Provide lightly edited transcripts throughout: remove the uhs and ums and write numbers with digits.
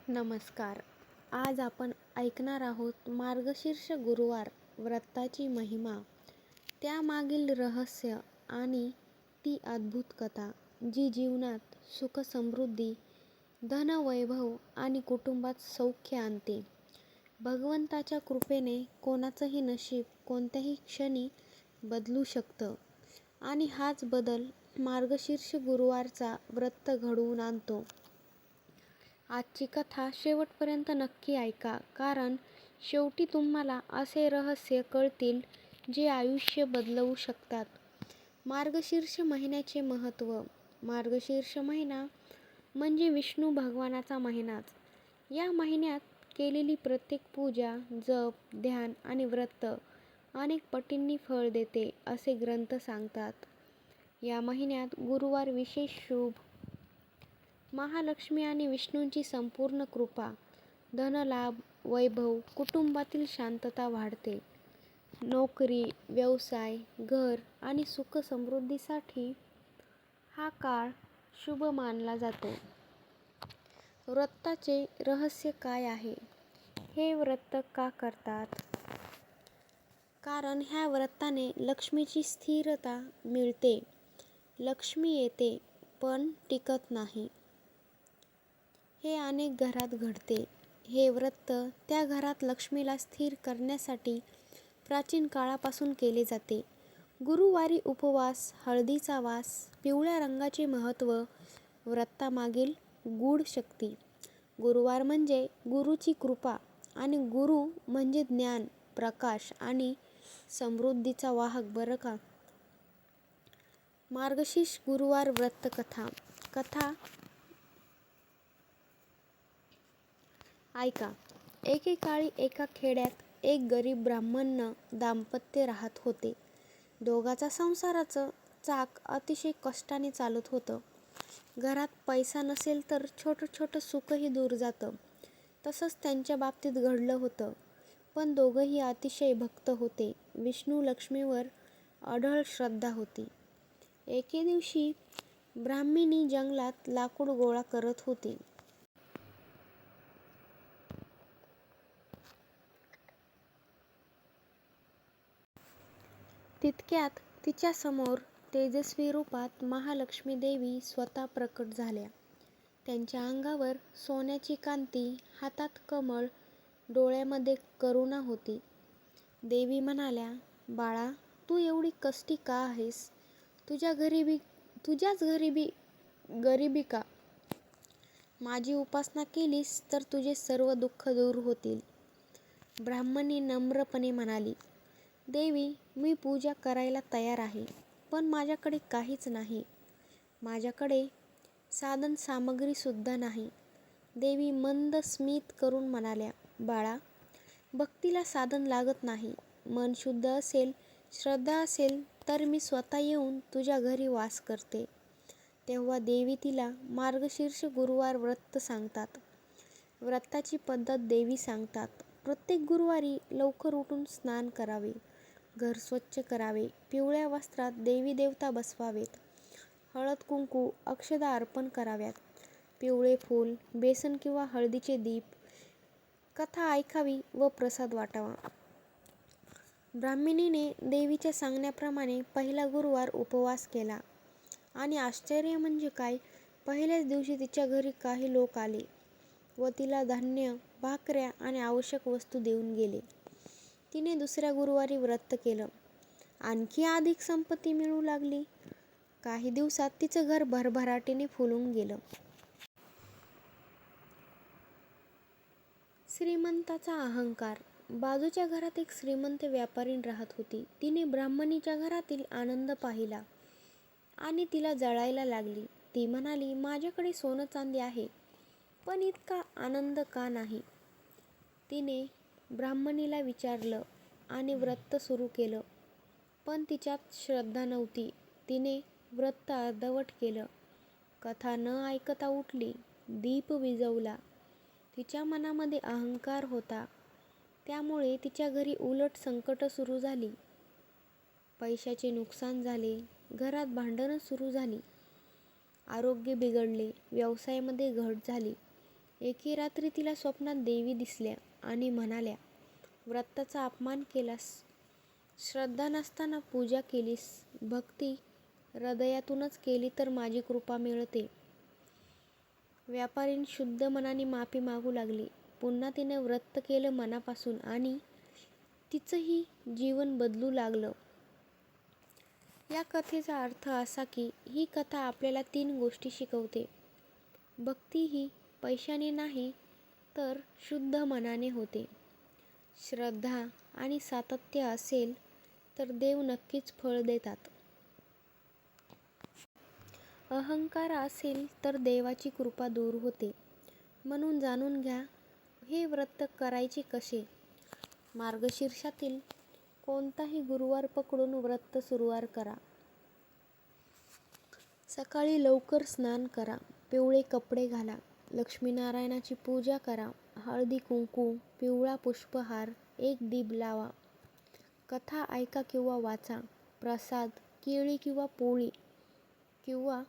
नमस्कार. आज आपण ऐकणार आहोत मार्गशीर्ष गुरुवार व्रताची महिमा, त्यामागील रहस्य आणि ती अद्भुत कथा जी जीवनात सुख समृद्धी, धन वैभव आणि कुटुंबात सौख्य आणते. भगवंताच्या कृपेने कोणाचंही नशीब कोणत्याही क्षणी बदलू शकतं आणि हाच बदल मार्गशीर्ष गुरुवारचा व्रत घडवून आणतो. आजची कथा शेवटपर्यंत नक्की ऐका, कारण शेवटी तुम्हाला असे रहस्य कळतील जे आयुष्य बदलवू शकतात. मार्गशीर्ष महिन्याचे महत्त्व. मार्गशीर्ष महिना म्हणजे विष्णू भगवानाचा महिनाच. या महिन्यात केलेली प्रत्येक पूजा, जप, ध्यान आणि व्रत अनेक पटींनी फळ देते असे ग्रंथ सांगतात. या महिन्यात गुरुवार विशेष शुभ. महालक्ष्मी आणि विष्णूंची संपूर्ण कृपा, धनलाभ, वैभव, कुटुंबातील शांतता वाढते. नोकरी, व्यवसाय, घर आणि सुख समृद्धीसाठी हा काळ शुभ मानला जातो. व्रताचे रहस्य काय आहे? हे व्रत का करतात? कारण ह्या व्रताने लक्ष्मीची स्थिरता मिळते. लक्ष्मी येते पण टिकत नाही. हे अनेक घरात घडते. हे व्रत त्या घरात लक्ष्मीला स्थिर करण्यासाठी प्राचीन काळापासून केले जाते. गुरुवारी उपवास, हळदीचा वास, पिवळ्या रंगाचे महत्त्व, व्रतामागील गूढ शक्ती. गुरुवार म्हणजे गुरुची कृपा आणि गुरु म्हणजे ज्ञान, प्रकाश आणि समृद्धीचा वाहक बरं का. मार्गशीर्ष गुरुवार व्रत कथा ऐका. एकेकाळी एका खेड्यात एक गरीब ब्राह्मण दाम्पत्य राहत होते. दोघांचा संसाराचं चाक अतिशय कष्टाने चालत होतं. घरात पैसा नसेल तर छोटं छोटं सुखही दूर जातं. तसंच त्यांच्या बाबतीत घडलं होतं. पण दोघंही अतिशय भक्त होते. विष्णू लक्ष्मीवर अढळ श्रद्धा होती. एके दिवशी ब्राह्मणी जंगलात लाकूड गोळा करत होती. तितक्यात तिच्यासमोर तेजस्वी रूपात महालक्ष्मी देवी स्वतः प्रकट झाल्या. त्यांच्या अंगावर सोन्याची कांती, हातात कमळ, डोळ्यामध्ये करुणा होती. देवी म्हणाल्या, बाळा, तू एवढी कष्टी का आहेस? तुझ्याच गरिबी का? माझी उपासना केलीस तर तुझे सर्व दुःख दूर होतील. ब्राह्मणी नम्रपणे म्हणाली, देवी, मी पूजा करायला तयार आहे, पण माझ्याकडे काहीच नाही. माझ्याकडे साधन सामग्री सुद्धा नाही. देवी मंद स्मित करून म्हणाल्या, बाळा, भक्तीला साधन लागत नाही. मन शुद्ध असेल, श्रद्धा असेल तर मी स्वतः येऊन तुझ्या घरी वास करते. तेव्हा देवी तिला मार्गशीर्ष गुरुवार व्रत सांगतात. व्रताची पद्धत देवी सांगतात. प्रत्येक गुरुवारी लवकर उठून स्नान करावे, घर स्वच्छ करावे, पिवळ्या वस्त्रात देवी देवता बसवावेत, हळद कुंकू अक्षदा अर्पण कराव्यात, पिवळे फूल, बेसन किंवा हळदीचे दीप, कथा ऐकावी व प्रसाद वाटावा. ब्राह्मणीने देवीच्या सांगण्याप्रमाणे पहिला गुरुवार उपवास केला आणि आश्चर्य म्हणजे काय, पहिल्याच दिवशी तिच्या घरी काही लोक आले व तिला धान्य, भाकऱ्या आणि आवश्यक वस्तू देऊन गेले. तिने दुसऱ्या गुरुवारी व्रत केलं. आणखी अधिक संपत्ती मिळू लागली. काही दिवसात तिचं घर भरभराटीने फुलून गेलं. श्रीमंताचा अहंकार. बाजूच्या घरात एक श्रीमंत व्यापारीण राहत होती. तिने ब्राह्मणीच्या घरातील आनंद पाहिला आणि तिला जळायला लागली. ती म्हणाली, माझ्याकडे सोनं चांदी आहे, पण इतका आनंद का नाही? तिने ब्राह्मणीला विचारलं आणि व्रत सुरू केलं, पण तिच्यात श्रद्धा नव्हती. तिने व्रत अर्धवट केलं. कथा न ऐकता उठली, दीप विझवला. तिच्या मनामध्ये अहंकार होता, त्यामुळे तिच्या घरी उलट संकट सुरू झाली. पैशाचे नुकसान झाले, घरात भांडणं सुरू झाली, आरोग्य बिघडले, व्यवसायामध्ये घट झाली. एके रात्री तिला स्वप्नात देवी दिसल्या आणि म्हणाल्या, व्रताचा अपमान केलास, श्रद्धा नसताना पूजा केलीस, भक्ती हृदयातूनच केली तर माझी कृपा मिळते. व्यापारीण शुद्ध मनाने माफी मागू लागली. पुन्हा तिने व्रत केलं मनापासून आणि तिचंही जीवन बदलू लागलं. या कथेचा अर्थ असा की ही कथा आपल्याला 3 गोष्टी शिकवते. भक्ती ही पैशाने नाही तर शुद्ध मनाने होते. श्रद्धा आणि सातत्य असेल तर देव नक्कीच फळ देतात. अहंकार असेल तर देवाची कृपा दूर होते. म्हणून जाणून घ्या हे व्रत करायचे कसे. मार्गशीर्षातील कोणताही गुरुवार पकडून व्रत सुरुवात करा. सकाळी लवकर स्नान करा, पिवळे कपडे घाला, लक्ष्मीनारायणाची पूजा करा, हळदी कुंकू, पिवळा पुष्पहार, एक दीप लावा, कथा ऐका किंवा वाचा, प्रसाद केळी किंवा पोळी किंवा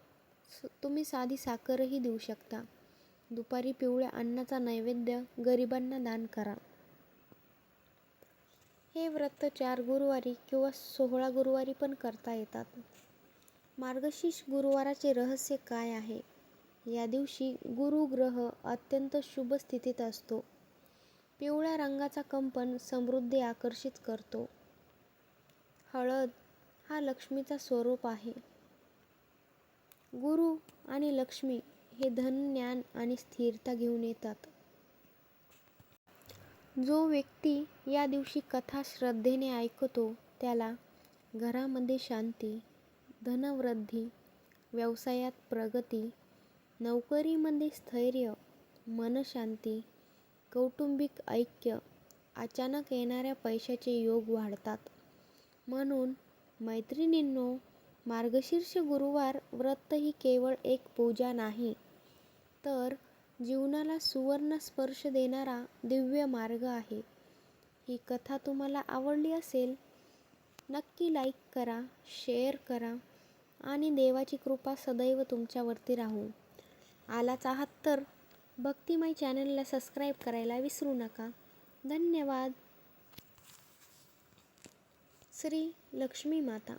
तुम्ही साधी साखरही देऊ शकता. दुपारी पिवळ्या अन्नाचा नैवेद्य गरिबांना दान करा. हे व्रत 4 गुरुवारी किंवा 16 गुरुवारी पण करता येतात. मार्गशीर्ष गुरुवाराचे रहस्य काय आहे? या दिवशी गुरु ग्रह अत्यंत शुभ स्थितीत असतो. पिवळ्या रंगाचा कंपन समृद्धी आकर्षित करतो. हळद हा लक्ष्मीचा स्वरूप आहे. गुरु आणि लक्ष्मी हे धन, ज्ञान आणि स्थिरता घेऊन येतात. जो व्यक्ती या दिवशी कथा श्रद्धेने ऐकतो त्याला घरामध्ये शांती, धनवृद्धी, व्यवसायात प्रगती, नोकरीमध्ये स्थैर्य, मनशांती, कौटुंबिक ऐक्य, अचानक येणाऱ्या पैशाचे योग वाढतात. म्हणून मैत्रिणींनो, मार्गशीर्ष गुरुवार व्रत ही केवळ एक पूजा नाही तर जीवनाला सुवर्ण स्पर्श देणारा दिव्य मार्ग आहे. ही कथा तुम्हाला आवडली असेल नक्की लाईक करा, शेअर करा आणि देवाची कृपा सदैव तुमच्यावरती राहू. आलाच आहात तर भक्तिमय चॅनलला सबस्क्राईब करायला विसरू नका. धन्यवाद. श्री लक्ष्मी माता.